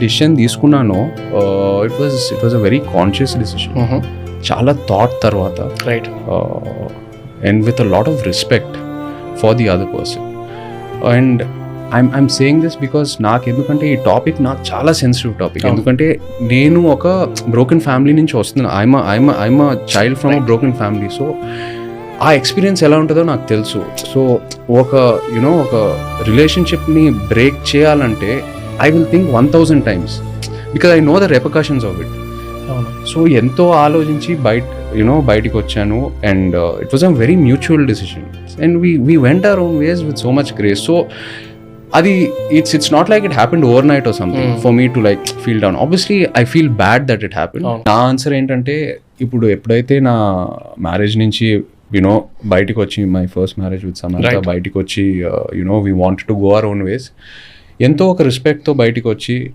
Decision తీసుకున్నానో it was a very conscious decision, చాలా thought తర్వాత, right, and with a lot of respect for the other person. And I'm saying this because నాకు ఎందుకంటే ఈ topic నాకు చాలా sensitive topic. ఎందుకంటే నేను ఒక బ్రోకెన్ ఫ్యామిలీ నుంచి వస్తున్నాను. I'm a child from a broken family. So ఆ ఎక్స్పీరియన్స్ ఎలా ఉంటుందో నాకు తెలుసు. సో ఒక ఒక రిలేషన్షిప్ని బ్రేక్ చేయాలంటే I will think 1000 times because I know the repercussions of it. So ఎంతో ఆలోచించి బయటికి వచ్చాను. And it was a very mutual decision and we went our own ways with so much grace. So అది it's not like it happened overnight or something for me to like feel down. Obviously I feel bad that it happened. నా answer ఏంటంటే, ఇప్పుడు ఎప్పుడైతే నా marriage నుంచి బయటికి వచ్చి, my first marriage with Samantha, బయటికి వచ్చి we wanted to go our own వేస్, ఎంతో ఒక రెస్పెక్ట్తో బయటికి వచ్చి